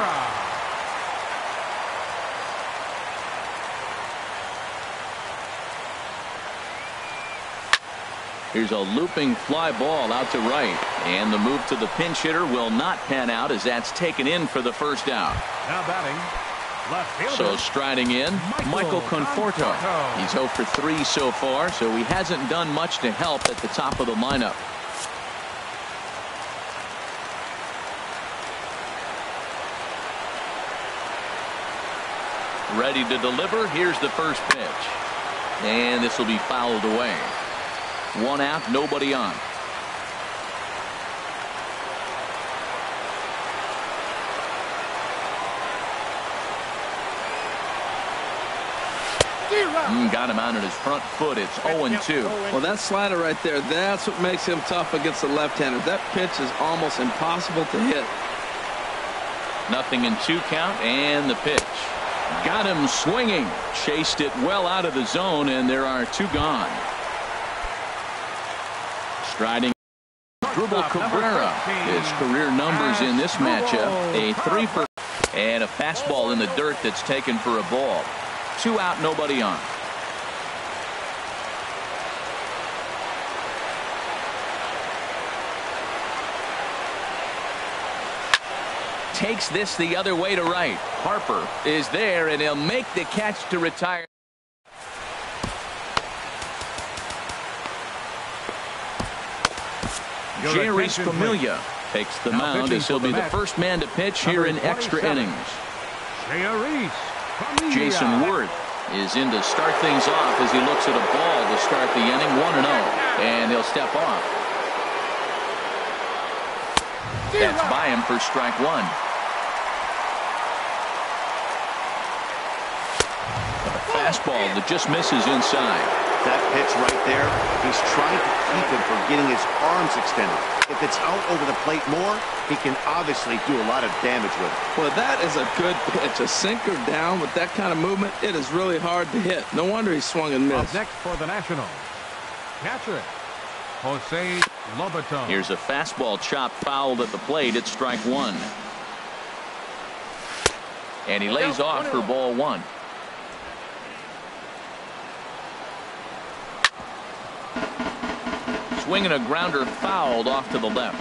Speaker 1: Here's a looping fly ball out to right. And the move to the pinch hitter will not pan out as that's taken in for the first out.
Speaker 3: Now batting, left fielder.
Speaker 1: So striding in, Michael Conforto. He's 0 for 3 so far, so he hasn't done much to help at the top of the lineup. Ready to deliver. Here's the first pitch. And this will be fouled away. 1 out, nobody on. Got him out on his front foot. It's 0-2.
Speaker 2: Well, that slider right there, that's what makes him tough against the left-hander. That pitch is almost impossible to hit.
Speaker 1: 0-2 count, and the pitch. Got him swinging. Chased it well out of the zone, and there are 2 gone. Striding. Dribble Cabrera. His career numbers in this matchup. A 3 for and a fastball in the dirt that's taken for a ball. 2 out, nobody on. Takes this the other way to right. Harper is there, and he'll make the catch to retire. Jerry Familia takes the mound as he'll be the first man to pitch here in extra innings. Jason Worth is in to start things off as he looks at a ball to start the inning. 1-0, and he'll step off. That's by him for strike 1. Fastball that just misses inside.
Speaker 4: That pitch right there, he's trying to keep him from getting his arms extended. If it's out over the plate more, he can obviously do a lot of damage with it.
Speaker 2: Well, that is a good pitch. A sinker down with that kind of movement, it is really hard to hit. No wonder he swung and missed.
Speaker 3: Up next for the Nationals, catcher, Jose Lobaton.
Speaker 1: Here's a fastball chopped fouled at the plate. It's strike 1. And he lays off for ball 1. Swinging a grounder fouled off to the left.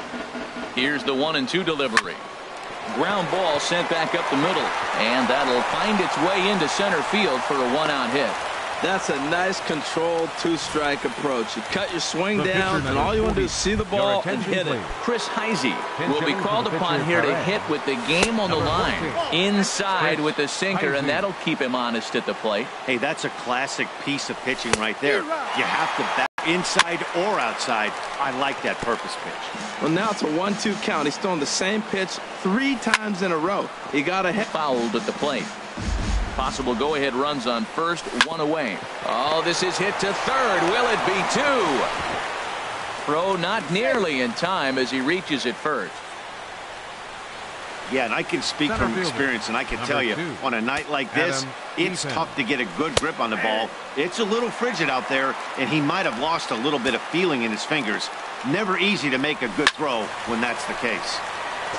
Speaker 1: Here's the 1-2 delivery. Ground ball sent back up the middle, and that'll find its way into center field for a 1-out hit.
Speaker 2: That's a nice controlled 2-strike approach. You cut your swing down, and all you want to do is see the ball and hit it.
Speaker 1: Chris Heisey will be called upon here to hit with the game on the line. Inside with the sinker, and that'll keep him honest at the plate.
Speaker 4: Hey, that's a classic piece of pitching right there. You have to back inside or outside. I like that purpose pitch.
Speaker 2: Well, now it's a 1-2 count. He's throwing the same pitch 3 times in a row. He got a hit.
Speaker 1: Fouled at the plate. Possible go-ahead runs on first, 1 away. Oh, this is hit to third. Will it be 2? Throw not nearly in time as he reaches it first.
Speaker 4: Yeah, and I can speak from experience, and I can tell you, on a night like this, it's tough to get a good grip on the ball. It's a little frigid out there, and he might have lost a little bit of feeling in his fingers. Never easy to make a good throw when that's the case.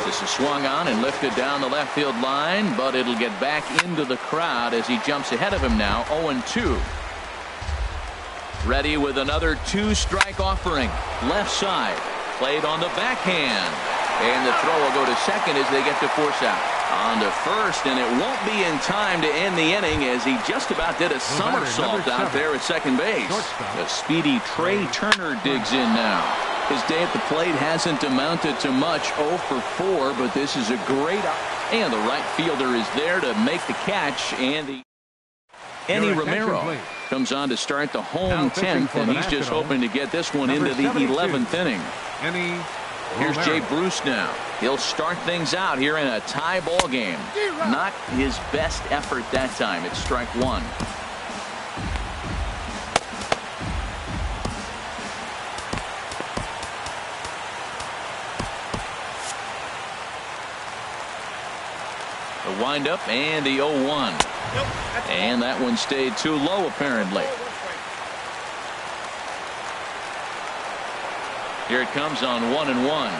Speaker 1: This is swung on and lifted down the left field line, but it'll get back into the crowd as he jumps ahead of him now. 0-2. Ready with another 2-strike offering. Left side. Played on the backhand. And the throw will go to second as they get to force out. On to first, and it won't be in time to end the inning as he just about did a somersault out there at second base. The speedy Trey Turner digs in now. His day at the plate hasn't amounted to much. 0 for 4, but this is a great. And the right fielder is there to make the catch. And Enny Romero comes on to start the home 10th, and he's just hoping to get this one into the 11th inning. Here's Jay Bruce now. He'll start things out here in a tie ball game. Not his best effort that time. It's strike 1. The windup and the 0-1. And that one stayed too low apparently. Here it comes on 1-1.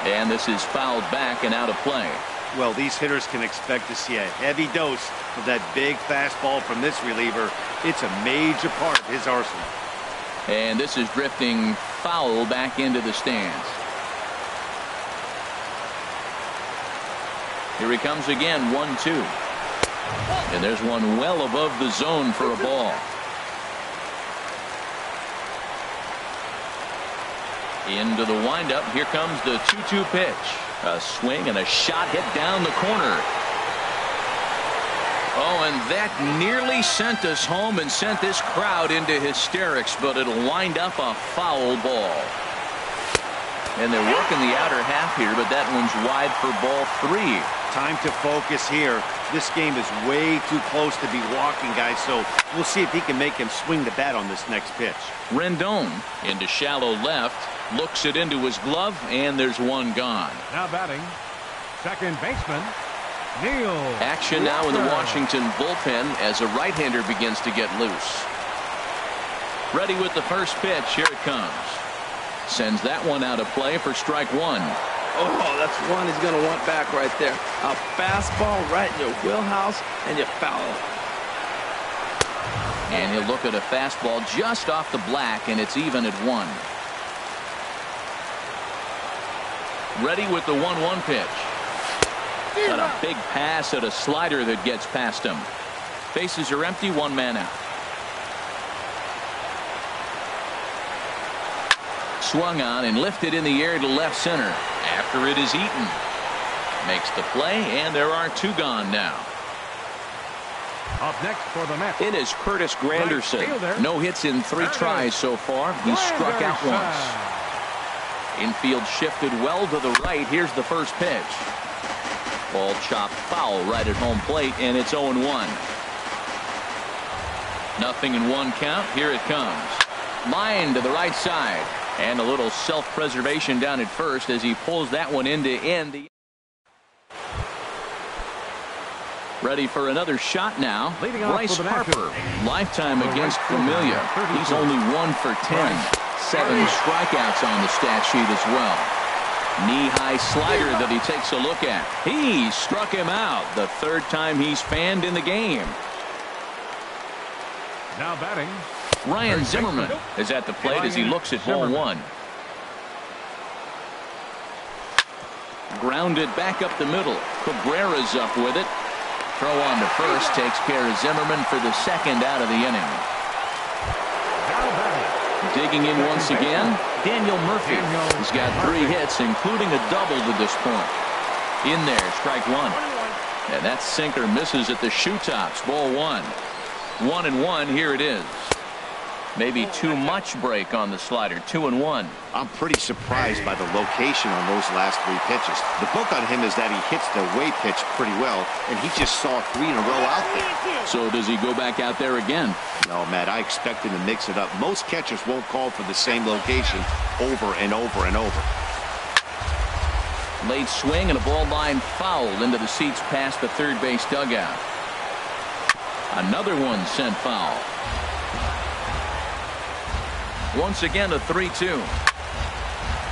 Speaker 1: And this is fouled back and out of play.
Speaker 4: Well, these hitters can expect to see a heavy dose of that big fastball from this reliever. It's a major part of his arsenal.
Speaker 1: And this is drifting foul back into the stands. Here he comes again, 1-2. And there's one well above the zone for a ball. Into the windup. Here comes the 2-2 pitch. A swing and a shot hit down the corner. Oh, and that nearly sent us home and sent this crowd into hysterics, but it'll wind up a foul ball. And they're working the outer half here, but that one's wide for ball 3.
Speaker 4: Time to focus here. This game is way too close to be walking, guys, so we'll see if he can make him swing the bat on this next pitch.
Speaker 1: Rendon into shallow left, looks it into his glove, and there's one gone.
Speaker 3: Now batting, second baseman, Neil.
Speaker 5: Action now in the Washington bullpen as a right-hander begins to get loose.
Speaker 1: Ready with the first pitch. Here it comes. Sends that one out of play for strike 1.
Speaker 2: Oh, that's one he's going to want back right there. A fastball right in your wheelhouse, and you foul it.
Speaker 1: And he'll look at a fastball just off the black, and it's even at 1. Ready with the 1-1 pitch. Got a big pass at a slider that gets past him. Bases are empty, 1 man out. Swung on and lifted in the air to left center. After it is eaten. Makes the play, and there are 2 gone now.
Speaker 3: Up next for the Mets.
Speaker 5: In is Curtis Granderson.
Speaker 3: Right,
Speaker 1: no hits in 3 tries so far. He's struck out once. Infield shifted well to the right. Here's the first pitch. Ball chopped foul right at home plate, and it's 0-1. Nothing in 1 count. Here it comes. Line to the right side. And a little self-preservation down at first as he pulls that one into end. Ready for another shot now. Bryce Harper, lifetime against Familia. He's only 1 for 10. 7 strikeouts on the stat sheet as well. Knee-high slider that he takes a look at. He struck him out. The 3rd time he's fanned in the game.
Speaker 3: Now batting,
Speaker 1: Ryan Zimmerman is at the plate as he looks at ball 1. Grounded back up the middle. Cabrera's up with it. Throw on to first takes care of Zimmerman for the 2nd out of the inning. Digging in once again, Daniel Murphy. He's got 3 hits, including a double to this point. In there, strike 1. And that sinker misses at the shoe tops. Ball 1. 1-1. Here it is. Maybe too much break on the slider. 2-1.
Speaker 4: I'm pretty surprised by the location on those last 3 pitches. The book on him is that he hits the away pitch pretty well, and he just saw 3 in a row out there.
Speaker 1: So does he go back out there again?
Speaker 4: No, Matt, I expect him to mix it up. Most catchers won't call for the same location over and over and over.
Speaker 1: Late swing and a ball line foul into the seats past the 3rd base dugout. Another one sent foul. Once again, a 3-2.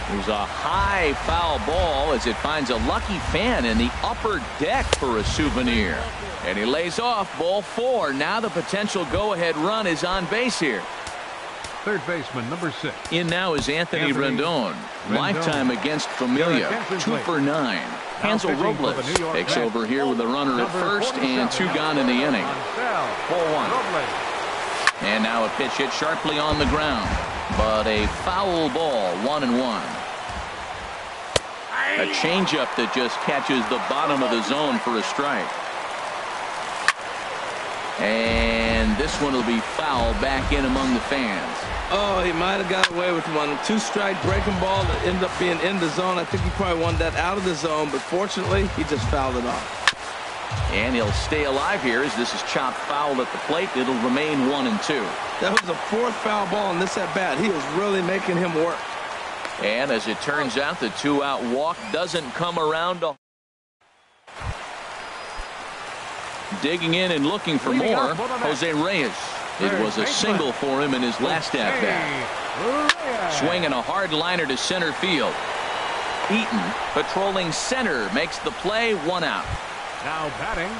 Speaker 1: There's a high foul ball as it finds a lucky fan in the upper deck for a souvenir. And he lays off. Ball 4. Now the potential go-ahead run is on base here.
Speaker 3: 3rd baseman, number 6.
Speaker 1: In now is Anthony Rendon. Lifetime against Familia. 2 for 9. Hansel Robles takes over here with a runner at first and 2 gone in the inning. Ball 1. And now a pitch hit sharply on the ground. But a foul ball, 1-1. A changeup that just catches the bottom of the zone for a strike. And this one will be foul back in among the fans.
Speaker 2: Oh, he might have got away with one. 2-strike breaking ball that ended up being in the zone. I think he probably wanted that out of the zone, but fortunately, he just fouled it off.
Speaker 1: And he'll stay alive here as this is chopped foul at the plate. It'll remain 1-2.
Speaker 2: That was the 4th foul ball in this at-bat. He was really making him work.
Speaker 1: And as it turns out, the 2-out walk doesn't come around. Digging in and looking for more, Jose Reyes. It was a single for him in his last at-bat. Swinging a hard liner to center field. Eaton patrolling center makes the play. 1 out.
Speaker 3: Now batting,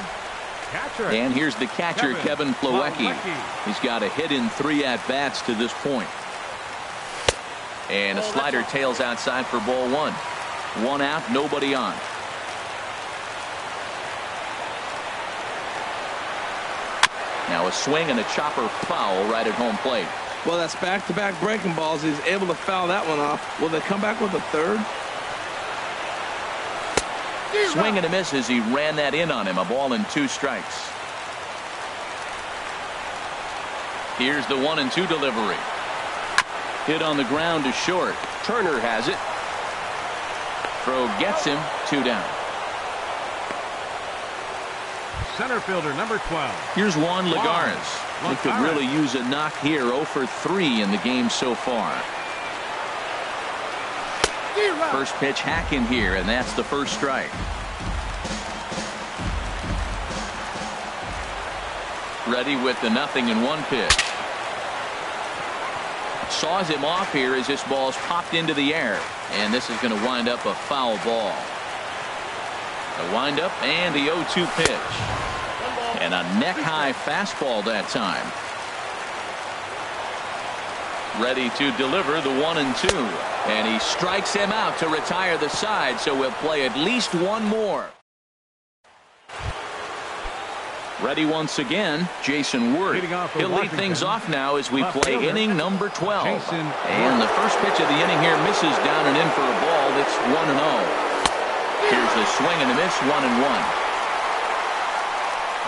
Speaker 3: catcher.
Speaker 1: And here's the catcher, Kevin Plawecki. He's got a hit in 3 at-bats to this point. And a slider tails outside for ball one. One out, nobody on. Now a swing and a chopper foul right at home plate.
Speaker 2: Well, that's back-to-back breaking balls. He's able to foul that one off. Will they come back with a third?
Speaker 1: Swing and a miss as he ran that in on him. A ball and 2 strikes. Here's the 1-2 delivery. Hit on the ground to short. Turner has it. Throw gets him. 2 down.
Speaker 3: Center fielder number 12.
Speaker 1: Here's Juan Lagares. He could really use a knock here. 0 for 3 in the game so far. First pitch hack in here, and that's the first strike. Ready with the 0-1 pitch. Saws him off here as this ball's popped into the air, and this is going to wind up a foul ball. The windup and the 0-2 pitch, and a neck-high fastball that time. Ready to deliver the 1-2, and he strikes him out to retire the side, so we'll play at least one more. Ready once again, Jason Ward. He'll lead things off now as we play inning number 12. And the first pitch of the inning here misses down and in for a ball. That's 1-0. Here's the swing and a miss, 1-1.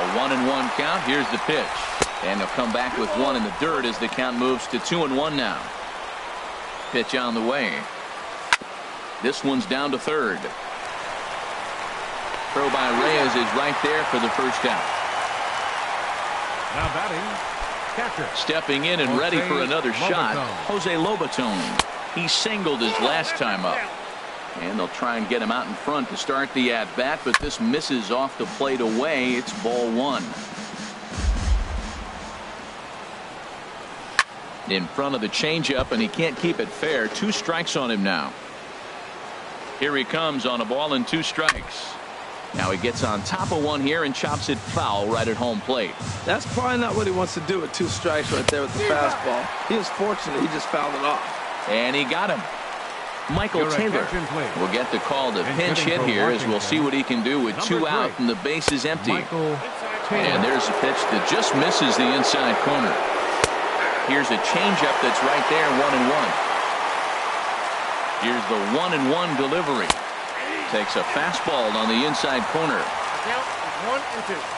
Speaker 1: A 1-1 count. Here's the pitch. And he'll come back with 1 in the dirt as the count moves to 2-1 now. Pitch on the way. This one's down to third. Throw by Reyes is right there for the first out.
Speaker 3: Now batting, catcher.
Speaker 1: Stepping in and ready for another shot, Jose Lobaton. He singled his last time up. And they'll try and get him out in front to start the at-bat, but this misses off the plate away. It's ball 1. In front of the changeup, and he can't keep it fair. 2 strikes on him now. Here he comes on a ball and 2 strikes. Now he gets on top of one here and chops it foul right at home plate.
Speaker 2: That's probably not what he wants to do with 2 strikes right there with the fastball. He was fortunate. He just fouled it off.
Speaker 1: And he got him. Michael Taylor will get the call to pinch hit here as we'll see what he can do with 2 out and the base is empty. And there's a pitch that just misses the inside corner. Here's a changeup that's right there, 1-1. Here's the 1-1 delivery. Takes a fastball on the inside corner.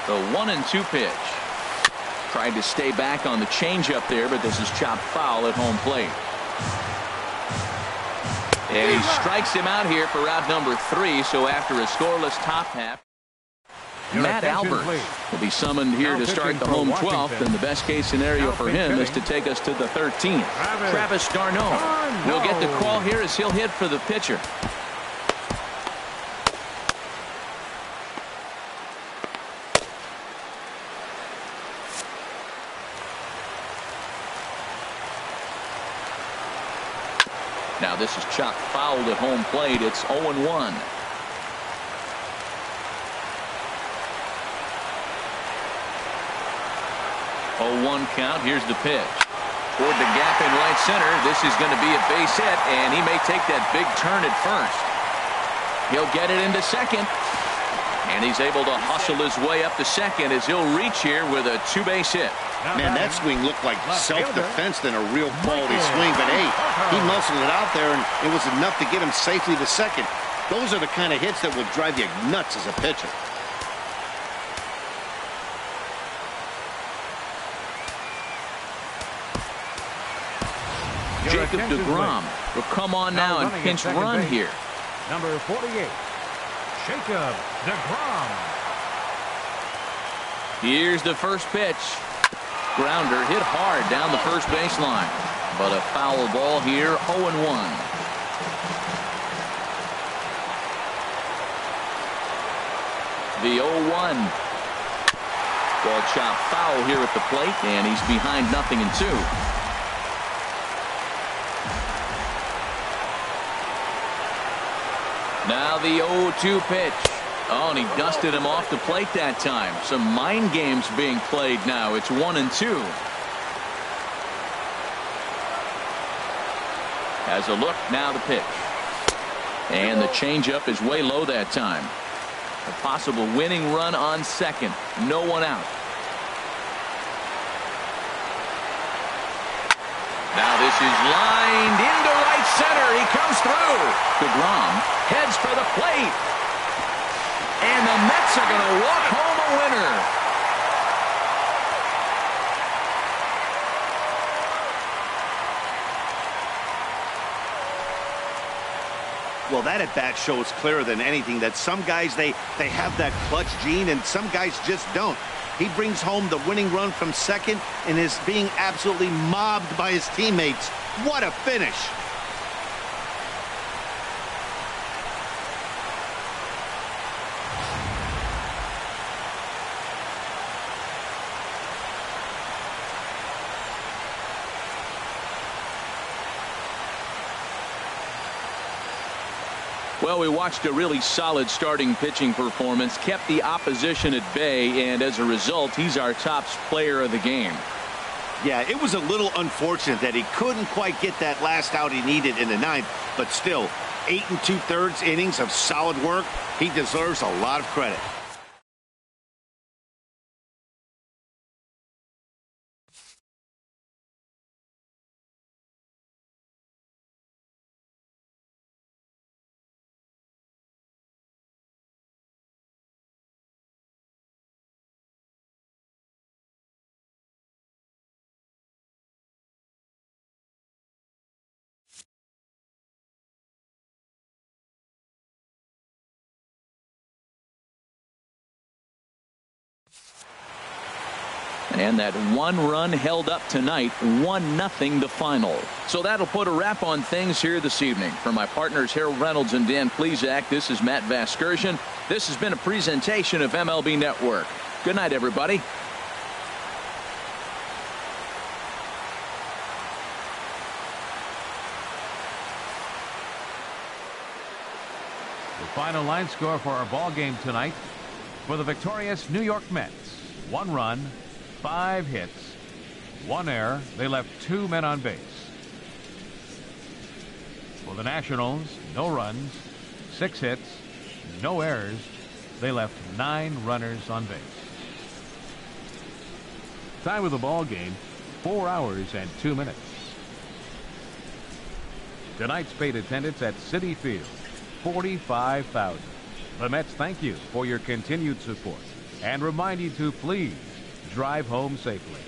Speaker 1: The 1-2 pitch. Tried to stay back on the changeup there, but this is chopped foul at home plate. And he strikes him out here for out number 3. So after a scoreless top half, Matt Albert will be summoned here to start the home 12th, and the best case scenario for him is to take us to the 13th. Travis d'Arnaud will get the call here as he'll hit for the pitcher. Now this is chopped fouled at home plate. It's 0-1. 0-1 count. Here's the pitch. Toward the gap in right center. This is going to be a base hit, and he may take that big turn at first. He'll get it into second. And he's able to hustle his way up to second as he'll reach here with a 2-base hit.
Speaker 4: Man, that swing looked like self-defense than a real quality swing. But, hey, he muscled it out there, and it was enough to get him safely to second. Those are the kind of hits that will drive you nuts as a pitcher.
Speaker 1: Jacob deGrom will come on now and pinch run here.
Speaker 3: Number 48, Jacob deGrom.
Speaker 1: Here's the first pitch. Grounder hit hard down the first baseline, but a foul ball here. 0-1. The 0-1. Ball chopped foul here at the plate, and he's behind 0-2. Now the 0-2 pitch. Oh, and he dusted him off the plate that time. Some mind games being played now. It's 1-2. Has a look, now the pitch. And the changeup is way low that time. A possible winning run on second. No one out. Now this is lined into right center. He comes through. DeGrom heads for the plate. And the Mets are going to walk home a winner.
Speaker 4: Well, that at bat shows clearer than anything that some guys they have that clutch gene and some guys just don't. He brings home the winning run from second and is being absolutely mobbed by his teammates. What a finish.
Speaker 1: Well, we watched a really solid starting pitching performance, kept the opposition at bay, and as a result, he's our top player of the game.
Speaker 4: Yeah, it was a little unfortunate that he couldn't quite get that last out he needed in the ninth, but still, 8 2/3 innings of solid work. He deserves a lot of credit.
Speaker 1: And that one run held up tonight, 1-0 the final. So that'll put a wrap on things here this evening. For my partners Harold Reynolds and Dan Plesac, this is Matt Vasgersian. This has been a presentation of MLB Network. Good night, everybody.
Speaker 3: The final line score for our ball game tonight: for the victorious New York Mets, 1 run, 5 hits, 1 error. They left 2 men on base. For the Nationals, no runs, 6 hits, no errors. They left 9 runners on base. Time of the ball game, 4 hours and 2 minutes. Tonight's paid attendance at Citi Field, 45,000. The Mets thank you for your continued support and remind you to please drive home safely.